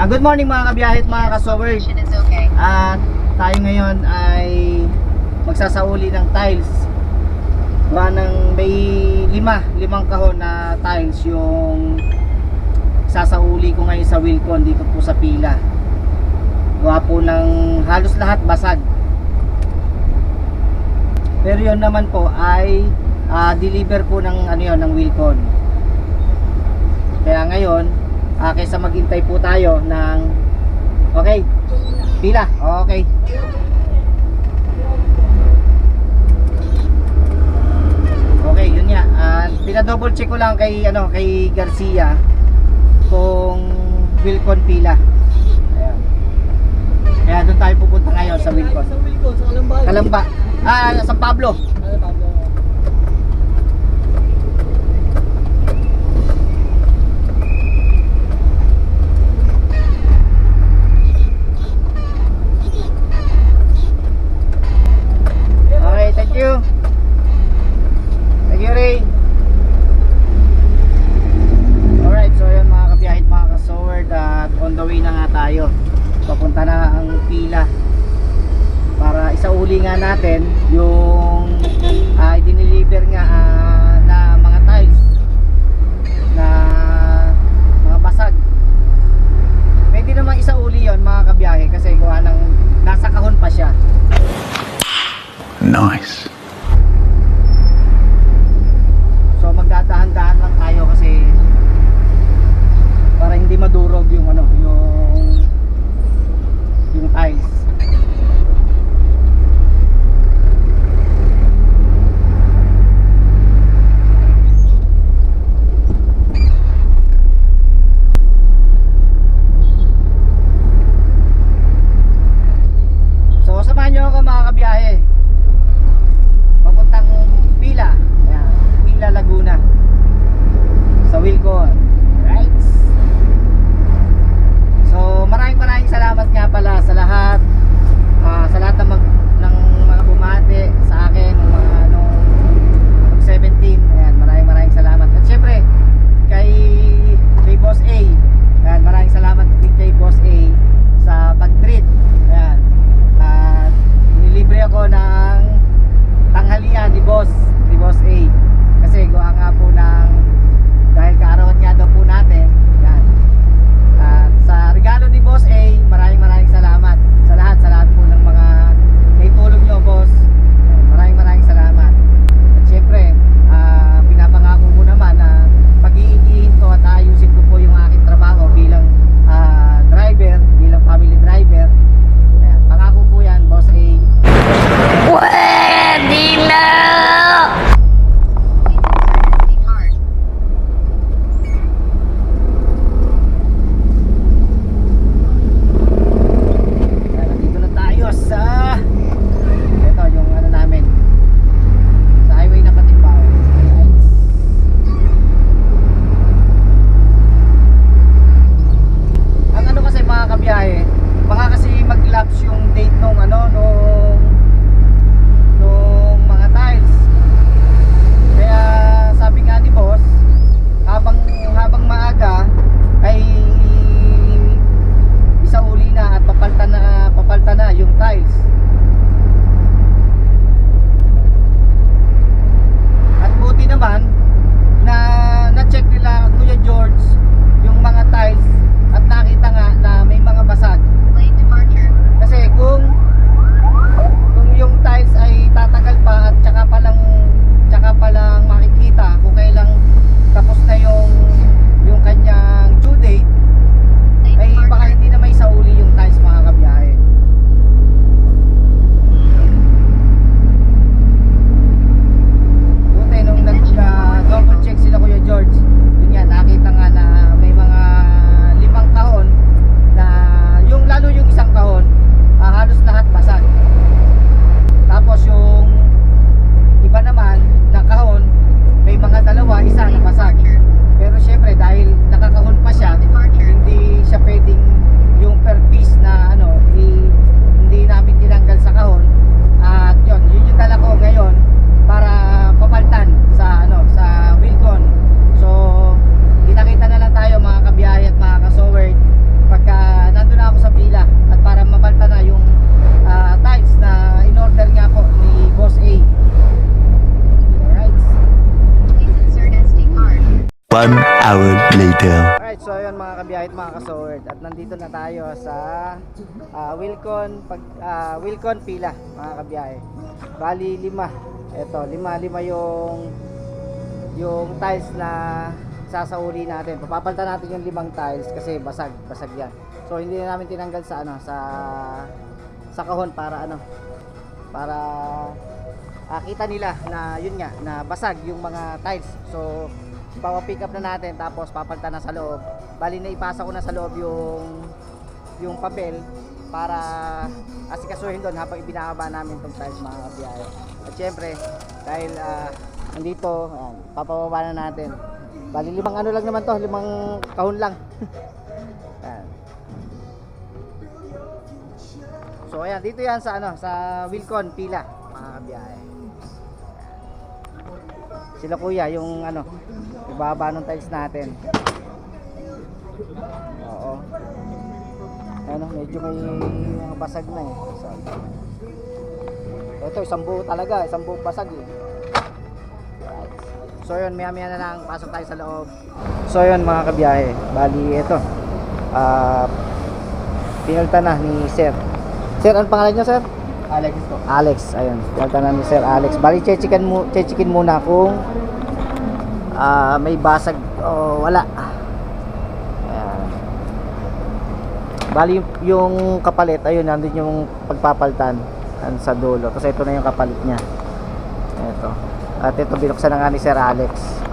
Good morning mga kabiyahe at mga kasowers. At tayo ngayon ay magsasauli ng tiles. Gawa ng may limang kahon na tiles yung sasauli ko ngayon sa Wilcon dito po sa pila. Gawa po ng halos lahat basag. Pero yun naman po ay deliver po ng ng Wilcon. Kaya ngayon kaysa maghintay po tayo ng pila. Okay. Okay, yun nga. Pina-double check ko lang kay kay Garcia kung Wilcon pila. Ayan. Kaya doon tayo pupunta ngayon sa Wilcon. Sa Wilcon, sa Kalamba. Kalamba. San Pablo. Pablo. Okay, thank you. Thank you, Ray. Alright, so yun mga kabiyahit, mga kasoward, at on the way na nga tayo. Papunta na ang pila para isauli nga natin yung i-deliver nga na mga tiles na mga basag. Pwede namang isauli yon mga kabiyahe kasi gawa ng nasa kahon pa siya. Nice. So magdadahan-dahan lang tayo kasi para hindi madurog yung yung tiles. So samahan nyo ako mga kabiyahe. later. Alright, so ayun mga kabiyahe at mga kasoward, at nandito na tayo sa Wilcon Pila mga kabiyahe. Bali lima. Ito, lima yung tiles na sasauli natin. Papapalitan natin yung 5 tiles kasi basag yan. So hindi na namin tinanggal sa sa kahon para kita nila na yun nga na basag yung mga tiles. So pick up na natin tapos papalitan na sa loob. Bali na ipasa ko na sa loob yung papel para asikasuhin doon habang ibinababa namin tong tiles mga kabiyahe. At syempre dahil nandito papababa na natin. Bali 5 lang naman to, 5 kahon lang. Ayan. So ayan, dito yan sa sa Wilcon Pila mga kabiyahe. Sila kuya yung ibaba ng tiles natin. Oo. Medyo may mga basag na eh. Ito isang buo talaga, isang buong basag eh. So yun, maya na lang pasok tayo sa loob. So yun mga kabiyahe, bali ito pinalta na ni Sir. Sir, ano pangalan niyo, Sir? Alex po. Alex, ayun. Pinalta na ni Sir Alex. Bali check-in muna kung may basag o wala. Ayan. Bali yung kapalit, ayun, nandun yung pagpapalitan sa dulo. Kasi ito na yung kapalit niya. Ito. At ito binuksan na nga ni Sir Alex.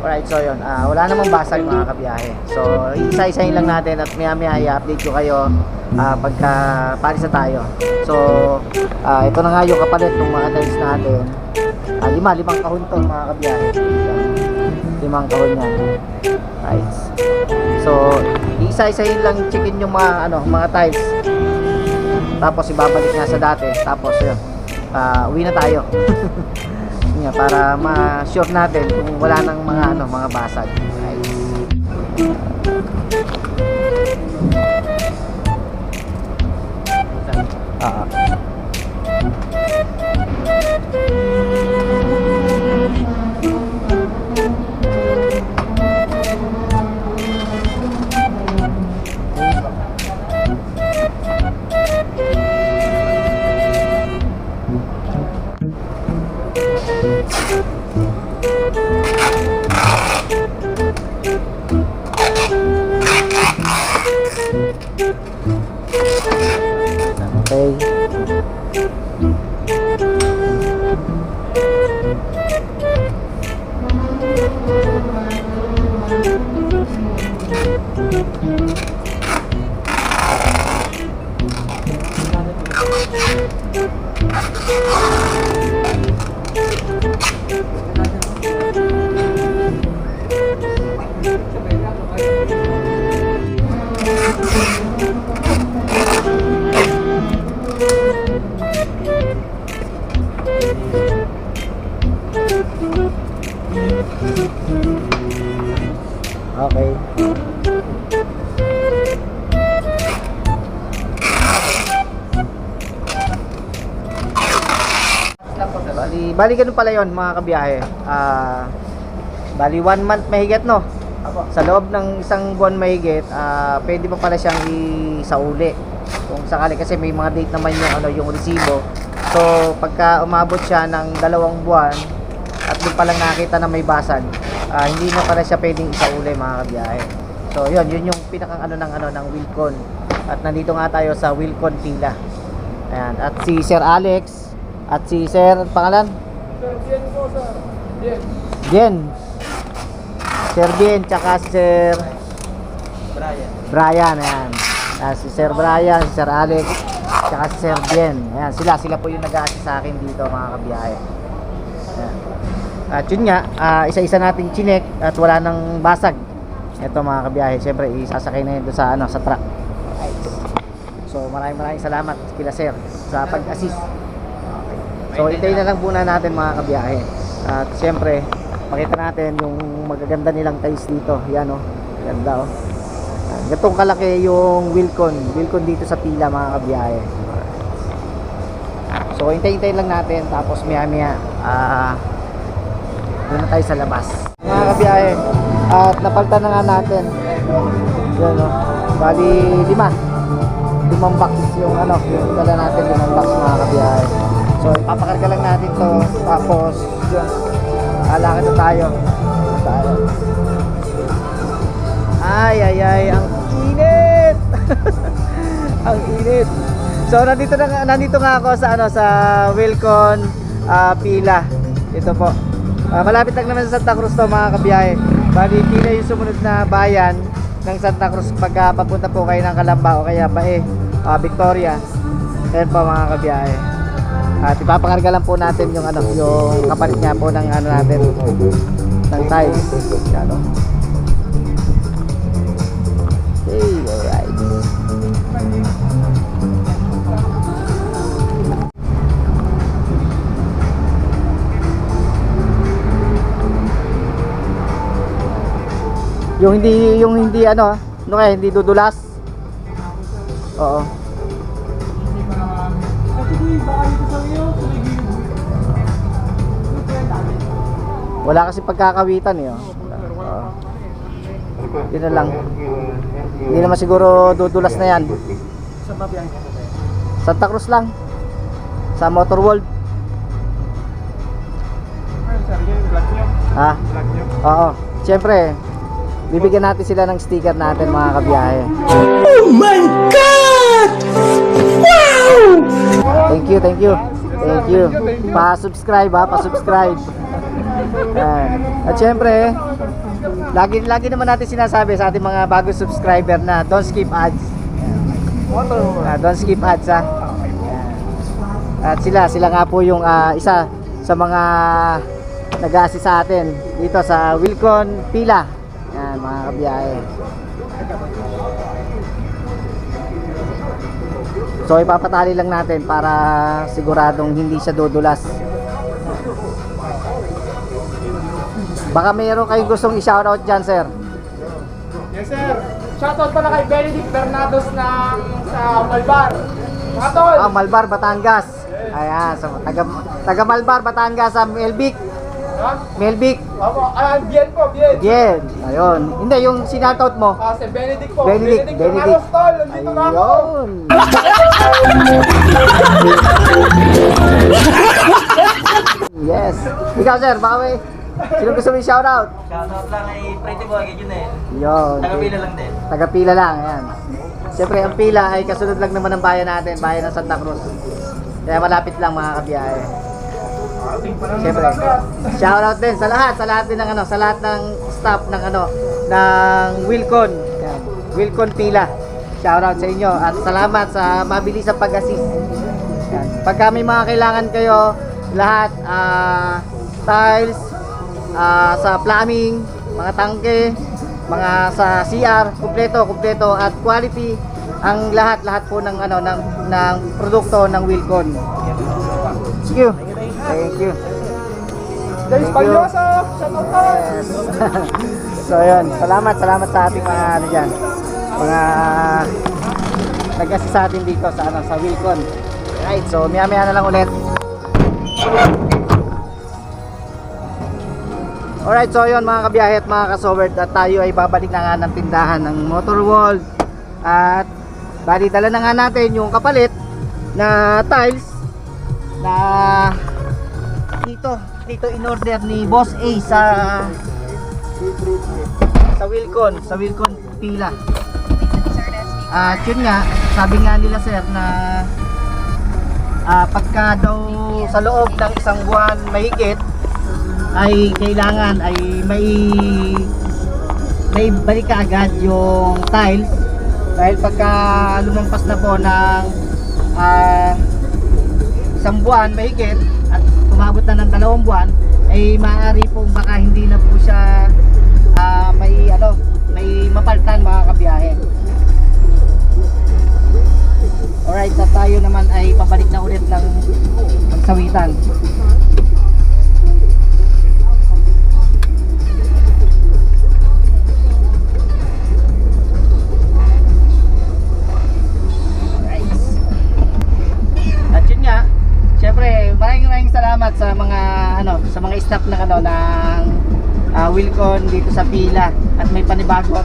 Alright, so yun, wala namang basag mga kabiyahe. So isa-isahin lang natin at maya i-update ko kayo pagka palis na tayo. So ito na nga yung kapalit ng mga tiles natin. 5 kahon to mga kabiyahe. 5 kahon yan. Right. So isa-isahin lang checkin yung mga tiles. Tapos ibabalik nga sa dati. Tapos yun, uwi na tayo. Para ma-sure natin kung wala nang mga basag. Right. Okay. Bali ganun pala yon mga kabiyahe. Bali 1 month mahigit, no? Sa loob ng isang buwan mahigit, pwede pa pala siyang isauli. Kung sakali kasi may mga date naman yung resibo. So pagka umabot siya ng 2 buwan at doon pa lang nakita na may basag, hindi na pala siya pwedeng isauli mga kabiyahe. So yun yung pinakang ng Wilcon. At nandito nga tayo sa Wilcon Pila. Ayan, at si Sir Alex at si Sir pangalan? Sir Bien po, sir. Bien. Sir Bien tsaka si Sir Brian, ayan. Si Sir Brian, si Sir Alex tsaka si Sir Bien. Ayan, sila po yung nag-a-assist sa akin dito mga kabiyahe. Ayan. At yun nga, isa-isa nating chinek at wala nang basag. Ito mga kabiyahe, syempre isasakay na yun doon sa truck. So maraming salamat kila Sir sa pag-assist. So hintayin na lang muna natin mga kabiyahe. At siyempre, pakita natin yung magaganda nilang tiles dito. Yan o, ganda o. Ganitong kalaki yung Wilcon dito sa pila mga kabiyahe. So hintayin lang natin, tapos maya doon na tayo sa labas mga kabiyahe. At napalitan na nga natin yan o, bali limang box yung yung dala natin, 5 box mga kabiyahe. So ipapakarga lang natin to, tapos yun, lalakad na tayo. Ay, ang init. Ang init. So nandito nga ako sa sa Wilcon pila. Ito po. Malapit lang naman sa Santa Cruz to mga kabiyahe. Bali pila yung sumunod na bayan ng Santa Cruz pagka papunta po kayo ng Calamba o kaya Bae, Victoria. Ayan po mga kabiyahe. At ipapakarga lang po natin yung yung kapalit nga po ng natin ng tiles. Yan o. Okay, alright. Yung hindi kaya hindi dudulas. Oo. Wala kasi pagkakawitan eh. Yun na lang. Hindi naman siguro dudulas na yan. Sa babiyahe. Santa Cruz lang. Sa Motor World. Ano sir, yung vlog nyo? Ha? Vlog nyo? Oo. Siyempre, bibigyan natin sila ng sticker natin mga kabiyahe. Oh my God! Wow! Thank you. Pa-subscribe ha, pa-subscribe. At syempre, lagi naman natin sinasabi sa ating mga bagong subscriber na don't skip ads. Don't skip ads ha. At sila nga po yung isa sa mga nag-a-assist sa atin dito sa Wilcon Pila. Yan mga kabiyahe. So ipapatali lang natin para siguradong hindi siya dudulas. Baka mayroon kayong gustong i-shoutout dyan, sir. Yes sir. Shoutout pala kay Benedict Bernados sa Malbar. Mga tol! Malbar, Batangas. Ayan, so, taga Malbar, Batangas, sa Melvic. Ha? Melvic. Bien po, Bien. Bien. Ayun. Hindi, yung sinoutout mo. Si Benedict po. Benedict. Bernados tol, nandito na ako. Ayun. Yes. Ikaw, sir, baka may sino gusto mo yung shoutout? Shoutout lang kay Pretty Boy, kay Junel. Yun. Taga-pila lang din. Taga-pila lang, ayan. Siyempre, ang pila ay kasunod lang naman ng bayan natin, bayan ng Santa Cruz. Kaya malapit lang mga kabiyahe. Siyempre, shoutout din sa lahat din ng sa lahat ng staff ng ng Wilcon. Ayan, Wilcon Pila. Shoutout sa inyo at salamat sa mabilis sa pag-assist. Ayan. Pagka may mga kailangan kayo, lahat tiles, sa plumbing, mga tangke, mga sa CR, kumpleto at quality ang lahat po ng ng produkto ng Wilcon. Thank you. Guys, Palyoso! Shoutout po! Yes. So yun, salamat sa ating mga diyan. Mga nag-assist sa atin dito sa Wilcon. Right, so maya na lang ulit. Alright, so yun mga kabiyahe at mga kasowerd, at tayo ay babalik na nga ng tindahan ng Motor World. At bali dala na nga natin yung kapalit na tiles na dito in order ni Boss A sa Wilcon Pila. At yun nga, sabi nga nila sir na pagka daw sa loob ng isang buwan mahigit ay kailangan ay may balik ka agad yung tiles, dahil pagka lumampas na po ng isang buwan mahigit at umabot na ng 2 buwan ay maaari pong baka hindi na po siya may mapalitan mga kabiyahe. Alright, at tayo naman ay pabalik na ulit ng pagsawitan. At yun nga, syempre maraming salamat sa mga sa mga staff ng ng Wilcon dito sa pila, at may panibago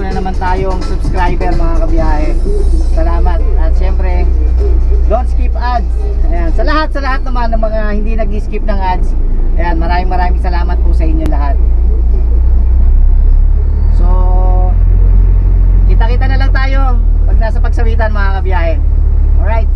na naman tayong subscriber mga kabiyahe. Salamat. At syempre don't skip ads. Ayan, sa lahat naman ng mga hindi nag-skip ng ads. Ayan, maraming salamat po sa inyo lahat. So kita-kita na lang tayo pag nasa pagsawitan mga kabiyahe. Alright.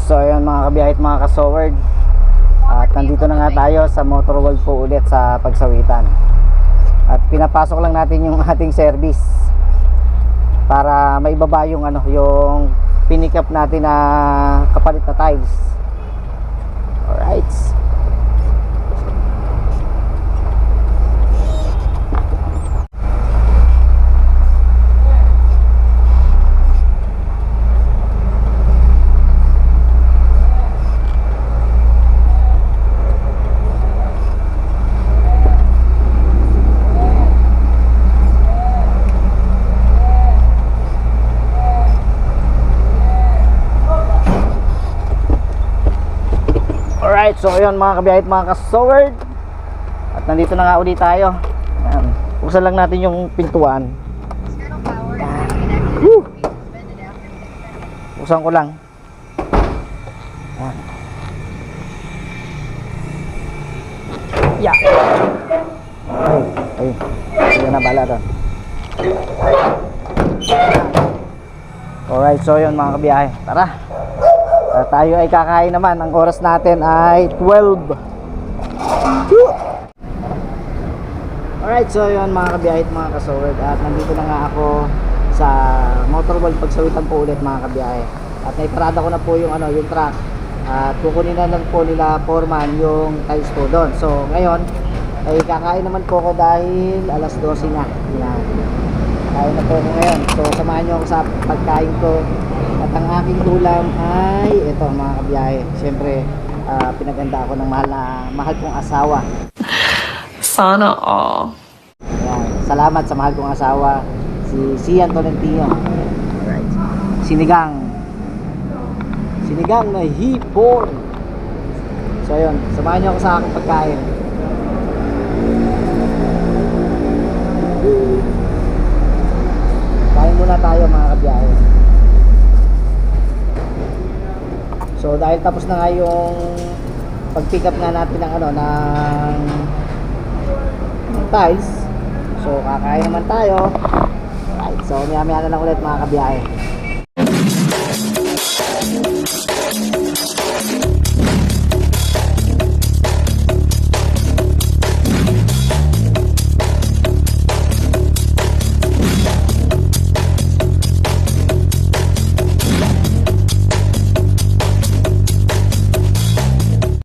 So ayun mga kabiyahit, mga kasoward, at nandito na nga tayo sa Motor World po ulit sa pagsawitan. At pinapasok lang natin yung ating service para maibaba yung yung pinikap natin na kapalit na tiles. Alright. Alright, so ayun mga kabiyahit mga kasoward. At nandito na nga ulit tayo. Ayan. Buksan lang natin yung pintuan. Woo! Buksan ko lang. Ayan. Yeah. Ay, hindi na bala doon. Alright, so yun mga kabiyahe. Tara. Tayo ay kakain naman. Ang oras natin ay 12. Woo! Alright, so yun mga kabiyahe at mga kasoward. At nandito na nga ako sa Motor World. Pagsawitan po ulit mga kabiyahe. At naiparada ko na po yung, yung truck. At kukunin na lang po nila foreman yung tiles po doon. So ngayon ay kakain naman po ako dahil alas 12 na. Yan. Kain na po ako ngayon. So samahan nyo ako sa pagkain ko. At ang aking ulam ay ito mga kabiyahe. Siyempre pinaganda ako ng mahal kong asawa. Sana all. Yan. Salamat sa mahal kong asawa, si Sian Tolentino. Alright. Sinigang na hipon. So ayun, samahan niyo ako sa aking pagkain. Kain muna tayo mga kabiyahe. So dahil tapos na nga yung pag-pick up nga natin ng ng tiles. So kakain naman tayo. Right, so maya na lang ulit mga kabiyahe.